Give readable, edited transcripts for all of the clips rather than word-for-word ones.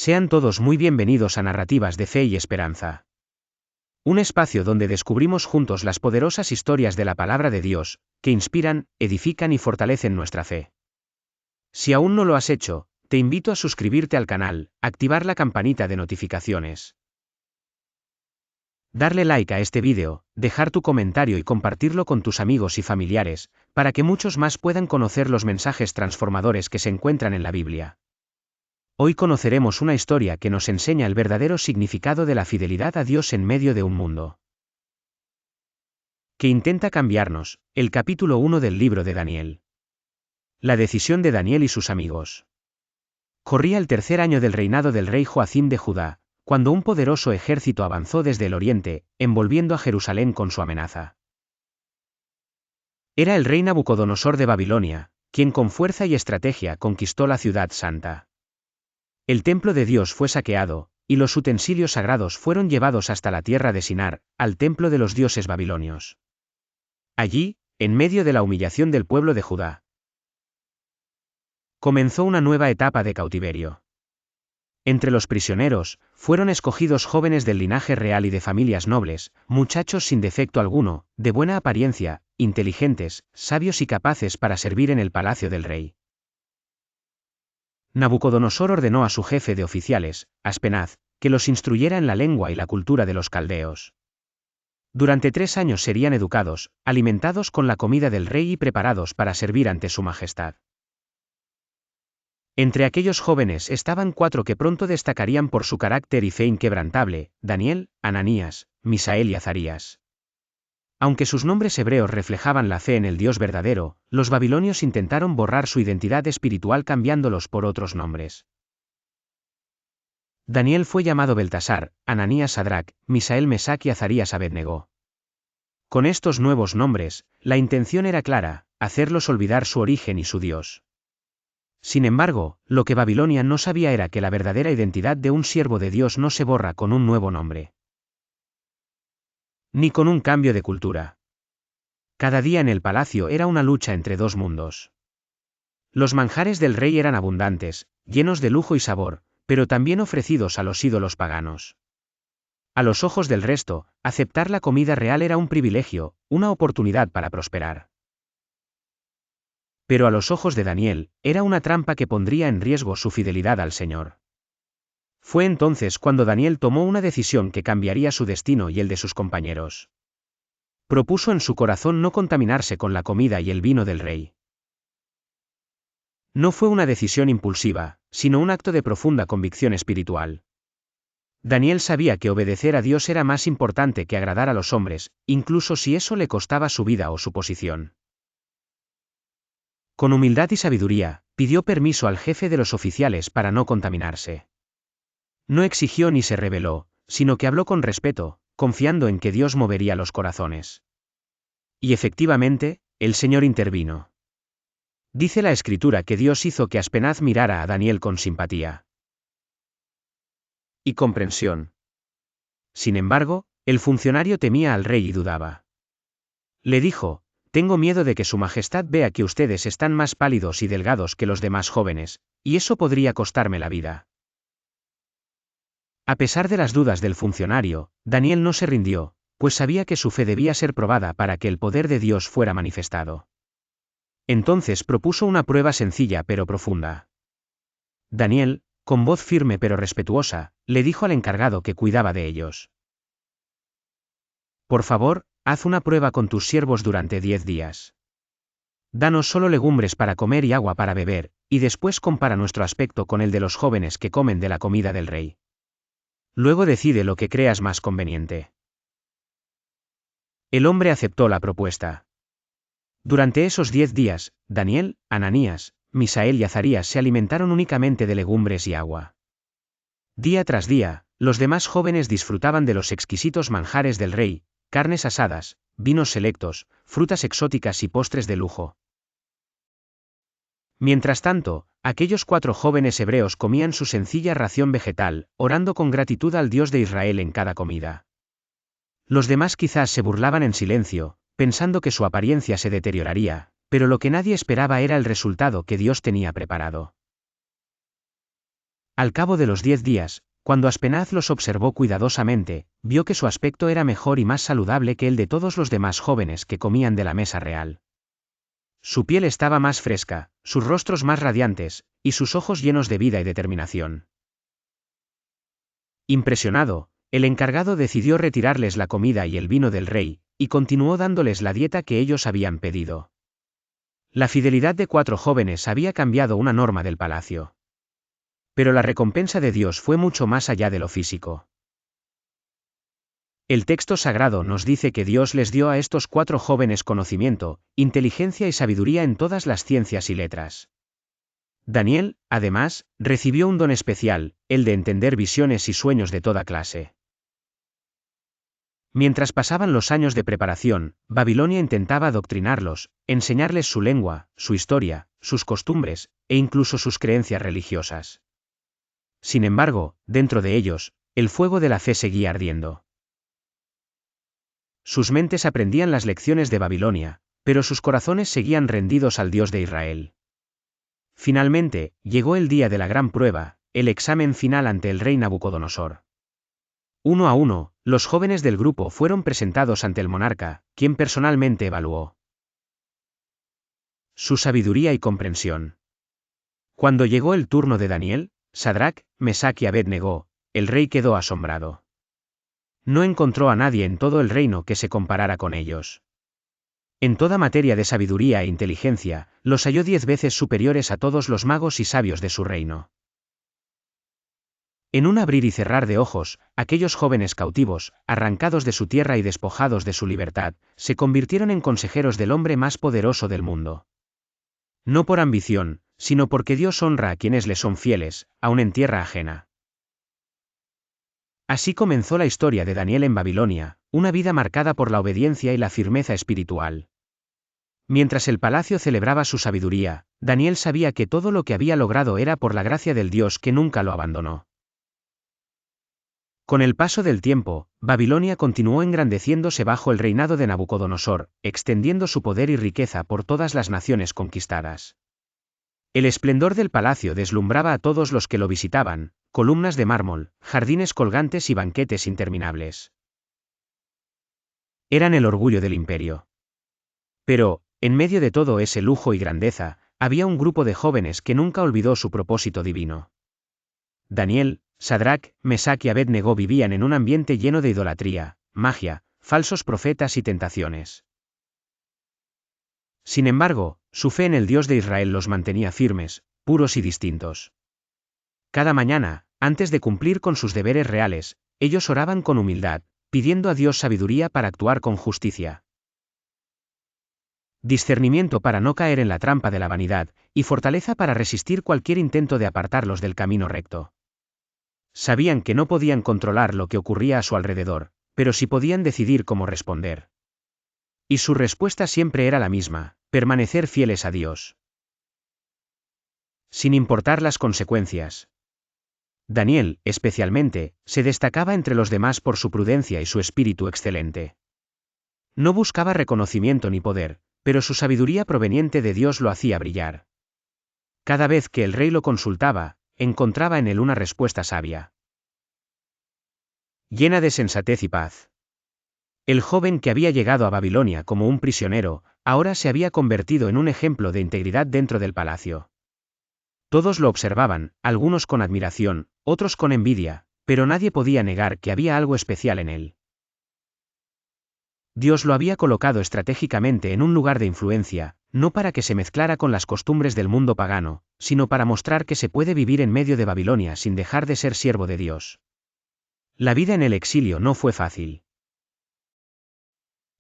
Sean todos muy bienvenidos a Narrativas de Fe y Esperanza. Un espacio donde descubrimos juntos las poderosas historias de la palabra de Dios, que inspiran, edifican y fortalecen nuestra fe. Si aún no lo has hecho, te invito a suscribirte al canal, activar la campanita de notificaciones, darle like a este vídeo, dejar tu comentario y compartirlo con tus amigos y familiares, para que muchos más puedan conocer los mensajes transformadores que se encuentran en la Biblia. Hoy conoceremos una historia que nos enseña el verdadero significado de la fidelidad a Dios en medio de un mundo que intenta cambiarnos. El capítulo 1 del libro de Daniel. La decisión de Daniel y sus amigos. Corría el tercer año del reinado del rey Joacim de Judá, cuando un poderoso ejército avanzó desde el oriente, envolviendo a Jerusalén con su amenaza. Era el rey Nabucodonosor de Babilonia, quien con fuerza y estrategia conquistó la ciudad santa. El templo de Dios fue saqueado, y los utensilios sagrados fueron llevados hasta la tierra de Sinar, al templo de los dioses babilonios. Allí, en medio de la humillación del pueblo de Judá, comenzó una nueva etapa de cautiverio. Entre los prisioneros, fueron escogidos jóvenes del linaje real y de familias nobles, muchachos sin defecto alguno, de buena apariencia, inteligentes, sabios y capaces para servir en el palacio del rey. Nabucodonosor ordenó a su jefe de oficiales, Aspenaz, que los instruyera en la lengua y la cultura de los caldeos. Durante 3 años serían educados, alimentados con la comida del rey y preparados para servir ante su majestad. Entre aquellos jóvenes estaban 4 que pronto destacarían por su carácter y fe inquebrantable: Daniel, Ananías, Misael y Azarías. Aunque sus nombres hebreos reflejaban la fe en el Dios verdadero, los babilonios intentaron borrar su identidad espiritual cambiándolos por otros nombres. Daniel fue llamado Beltasar, Ananías Sadrac, Misael Mesac y Azarías Abednego. Con estos nuevos nombres, la intención era clara: hacerlos olvidar su origen y su Dios. Sin embargo, lo que Babilonia no sabía era que la verdadera identidad de un siervo de Dios no se borra con un nuevo nombre, ni con un cambio de cultura. Cada día en el palacio era una lucha entre dos mundos. Los manjares del rey eran abundantes, llenos de lujo y sabor, pero también ofrecidos a los ídolos paganos. A los ojos del resto, aceptar la comida real era un privilegio, una oportunidad para prosperar. Pero a los ojos de Daniel, era una trampa que pondría en riesgo su fidelidad al Señor. Fue entonces cuando Daniel tomó una decisión que cambiaría su destino y el de sus compañeros. Propuso en su corazón no contaminarse con la comida y el vino del rey. No fue una decisión impulsiva, sino un acto de profunda convicción espiritual. Daniel sabía que obedecer a Dios era más importante que agradar a los hombres, incluso si eso le costaba su vida o su posición. Con humildad y sabiduría, pidió permiso al jefe de los oficiales para no contaminarse. No exigió ni se rebeló, sino que habló con respeto, confiando en que Dios movería los corazones. Y efectivamente, el Señor intervino. Dice la Escritura que Dios hizo que Aspenaz mirara a Daniel con simpatía y comprensión. Sin embargo, el funcionario temía al rey y dudaba. Le dijo: tengo miedo de que su majestad vea que ustedes están más pálidos y delgados que los demás jóvenes, y eso podría costarme la vida. A pesar de las dudas del funcionario, Daniel no se rindió, pues sabía que su fe debía ser probada para que el poder de Dios fuera manifestado. Entonces propuso una prueba sencilla pero profunda. Daniel, con voz firme pero respetuosa, le dijo al encargado que cuidaba de ellos: por favor, haz una prueba con tus siervos durante 10 días. Danos solo legumbres para comer y agua para beber, y después compara nuestro aspecto con el de los jóvenes que comen de la comida del rey. Luego decide lo que creas más conveniente. El hombre aceptó la propuesta. Durante esos 10 días, Daniel, Ananías, Misael y Azarías se alimentaron únicamente de legumbres y agua. Día tras día, los demás jóvenes disfrutaban de los exquisitos manjares del rey: carnes asadas, vinos selectos, frutas exóticas y postres de lujo. Mientras tanto, aquellos 4 jóvenes hebreos comían su sencilla ración vegetal, orando con gratitud al Dios de Israel en cada comida. Los demás quizás se burlaban en silencio, pensando que su apariencia se deterioraría, pero lo que nadie esperaba era el resultado que Dios tenía preparado. Al cabo de los 10 días, cuando Aspenaz los observó cuidadosamente, vio que su aspecto era mejor y más saludable que el de todos los demás jóvenes que comían de la mesa real. Su piel estaba más fresca, sus rostros más radiantes, y sus ojos llenos de vida y determinación. Impresionado, el encargado decidió retirarles la comida y el vino del rey, y continuó dándoles la dieta que ellos habían pedido. La fidelidad de 4 jóvenes había cambiado una norma del palacio. Pero la recompensa de Dios fue mucho más allá de lo físico. El texto sagrado nos dice que Dios les dio a estos 4 jóvenes conocimiento, inteligencia y sabiduría en todas las ciencias y letras. Daniel, además, recibió un don especial, el de entender visiones y sueños de toda clase. Mientras pasaban los años de preparación, Babilonia intentaba adoctrinarlos, enseñarles su lengua, su historia, sus costumbres, e incluso sus creencias religiosas. Sin embargo, dentro de ellos, el fuego de la fe seguía ardiendo. Sus mentes aprendían las lecciones de Babilonia, pero sus corazones seguían rendidos al Dios de Israel. Finalmente, llegó el día de la gran prueba, el examen final ante el rey Nabucodonosor. Uno a uno, los jóvenes del grupo fueron presentados ante el monarca, quien personalmente evaluó su sabiduría y comprensión. Cuando llegó el turno de Daniel, Sadrac, Mesac y Abed-Negó, el rey quedó asombrado. No encontró a nadie en todo el reino que se comparara con ellos. En toda materia de sabiduría e inteligencia, los halló 10 veces superiores a todos los magos y sabios de su reino. En un abrir y cerrar de ojos, aquellos jóvenes cautivos, arrancados de su tierra y despojados de su libertad, se convirtieron en consejeros del hombre más poderoso del mundo. No por ambición, sino porque Dios honra a quienes le son fieles, aun en tierra ajena. Así comenzó la historia de Daniel en Babilonia, una vida marcada por la obediencia y la firmeza espiritual. Mientras el palacio celebraba su sabiduría, Daniel sabía que todo lo que había logrado era por la gracia del Dios que nunca lo abandonó. Con el paso del tiempo, Babilonia continuó engrandeciéndose bajo el reinado de Nabucodonosor, extendiendo su poder y riqueza por todas las naciones conquistadas. El esplendor del palacio deslumbraba a todos los que lo visitaban, columnas de mármol, jardines colgantes y banquetes interminables. Eran el orgullo del imperio. Pero, en medio de todo ese lujo y grandeza, había un grupo de jóvenes que nunca olvidó su propósito divino. Daniel, Sadrac, Mesac y Abed-Negó vivían en un ambiente lleno de idolatría, magia, falsos profetas y tentaciones. Sin embargo, su fe en el Dios de Israel los mantenía firmes, puros y distintos. Cada mañana, antes de cumplir con sus deberes reales, ellos oraban con humildad, pidiendo a Dios sabiduría para actuar con justicia, discernimiento para no caer en la trampa de la vanidad, y fortaleza para resistir cualquier intento de apartarlos del camino recto. Sabían que no podían controlar lo que ocurría a su alrededor, pero sí podían decidir cómo responder. Y su respuesta siempre era la misma: permanecer fieles a Dios, sin importar las consecuencias. Daniel, especialmente, se destacaba entre los demás por su prudencia y su espíritu excelente. No buscaba reconocimiento ni poder, pero su sabiduría proveniente de Dios lo hacía brillar. Cada vez que el rey lo consultaba, encontraba en él una respuesta sabia, llena de sensatez y paz. El joven que había llegado a Babilonia como un prisionero, ahora se había convertido en un ejemplo de integridad dentro del palacio. Todos lo observaban, algunos con admiración, otros con envidia, pero nadie podía negar que había algo especial en él. Dios lo había colocado estratégicamente en un lugar de influencia, no para que se mezclara con las costumbres del mundo pagano, sino para mostrar que se puede vivir en medio de Babilonia sin dejar de ser siervo de Dios. La vida en el exilio no fue fácil.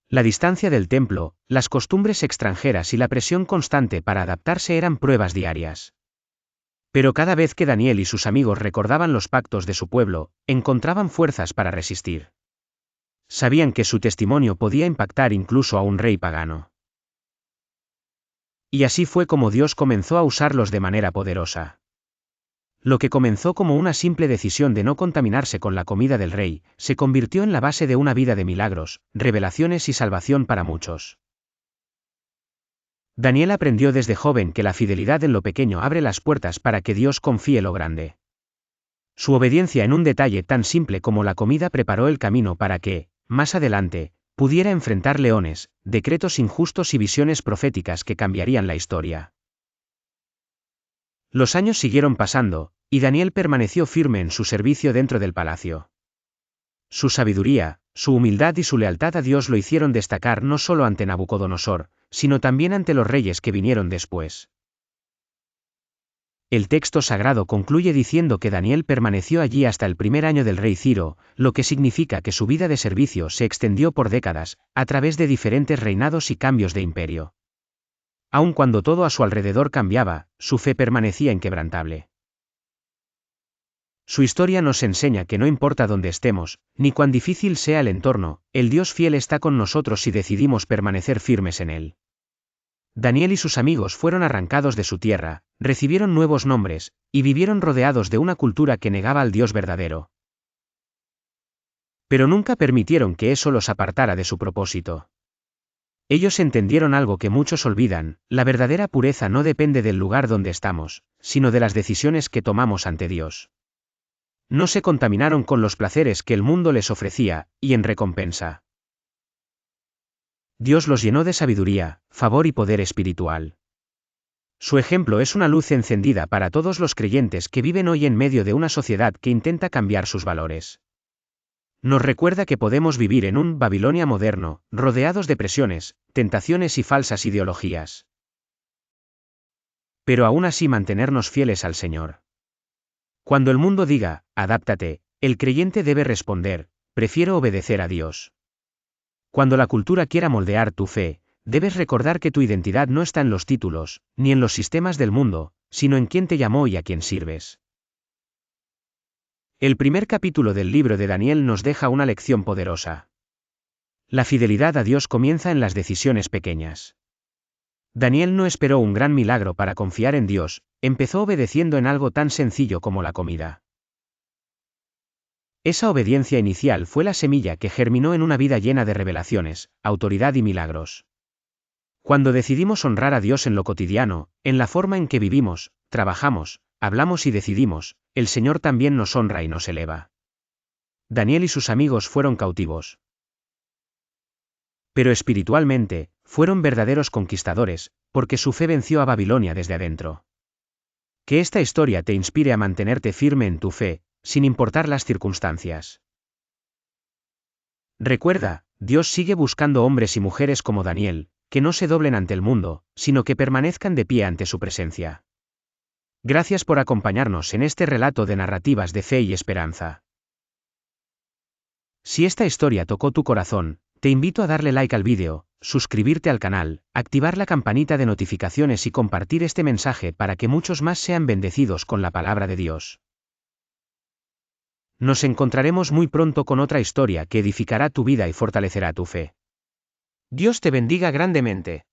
La distancia del templo, las costumbres extranjeras y la presión constante para adaptarse eran pruebas diarias. Pero cada vez que Daniel y sus amigos recordaban los pactos de su pueblo, encontraban fuerzas para resistir. Sabían que su testimonio podía impactar incluso a un rey pagano. Y así fue como Dios comenzó a usarlos de manera poderosa. Lo que comenzó como una simple decisión de no contaminarse con la comida del rey, se convirtió en la base de una vida de milagros, revelaciones y salvación para muchos. Daniel aprendió desde joven que la fidelidad en lo pequeño abre las puertas para que Dios confíe lo grande. Su obediencia en un detalle tan simple como la comida preparó el camino para que, más adelante, pudiera enfrentar leones, decretos injustos y visiones proféticas que cambiarían la historia. Los años siguieron pasando, y Daniel permaneció firme en su servicio dentro del palacio. Su sabiduría, su humildad y su lealtad a Dios lo hicieron destacar no solo ante Nabucodonosor, sino también ante los reyes que vinieron después. El texto sagrado concluye diciendo que Daniel permaneció allí hasta el primer año del rey Ciro, lo que significa que su vida de servicio se extendió por décadas, a través de diferentes reinados y cambios de imperio. Aun cuando todo a su alrededor cambiaba, su fe permanecía inquebrantable. Su historia nos enseña que no importa dónde estemos, ni cuán difícil sea el entorno, el Dios fiel está con nosotros si decidimos permanecer firmes en Él. Daniel y sus amigos fueron arrancados de su tierra, recibieron nuevos nombres, y vivieron rodeados de una cultura que negaba al Dios verdadero. Pero nunca permitieron que eso los apartara de su propósito. Ellos entendieron algo que muchos olvidan: la verdadera pureza no depende del lugar donde estamos, sino de las decisiones que tomamos ante Dios. No se contaminaron con los placeres que el mundo les ofrecía, y en recompensa, Dios los llenó de sabiduría, favor y poder espiritual. Su ejemplo es una luz encendida para todos los creyentes que viven hoy en medio de una sociedad que intenta cambiar sus valores. Nos recuerda que podemos vivir en un Babilonia moderno, rodeados de presiones, tentaciones y falsas ideologías. Pero aún así mantenernos fieles al Señor. Cuando el mundo diga, adáptate, el creyente debe responder, prefiero obedecer a Dios. Cuando la cultura quiera moldear tu fe, debes recordar que tu identidad no está en los títulos, ni en los sistemas del mundo, sino en quién te llamó y a quién sirves. El primer capítulo del libro de Daniel nos deja una lección poderosa. La fidelidad a Dios comienza en las decisiones pequeñas. Daniel no esperó un gran milagro para confiar en Dios, empezó obedeciendo en algo tan sencillo como la comida. Esa obediencia inicial fue la semilla que germinó en una vida llena de revelaciones, autoridad y milagros. Cuando decidimos honrar a Dios en lo cotidiano, en la forma en que vivimos, trabajamos, hablamos y decidimos, el Señor también nos honra y nos eleva. Daniel y sus amigos fueron cautivos. Pero espiritualmente, fueron verdaderos conquistadores, porque su fe venció a Babilonia desde adentro. Que esta historia te inspire a mantenerte firme en tu fe, sin importar las circunstancias. Recuerda, Dios sigue buscando hombres y mujeres como Daniel, que no se doblen ante el mundo, sino que permanezcan de pie ante su presencia. Gracias por acompañarnos en este relato de narrativas de fe y esperanza. Si esta historia tocó tu corazón, te invito a darle like al vídeo, suscribirte al canal, activar la campanita de notificaciones y compartir este mensaje para que muchos más sean bendecidos con la palabra de Dios. Nos encontraremos muy pronto con otra historia que edificará tu vida y fortalecerá tu fe. Dios te bendiga grandemente.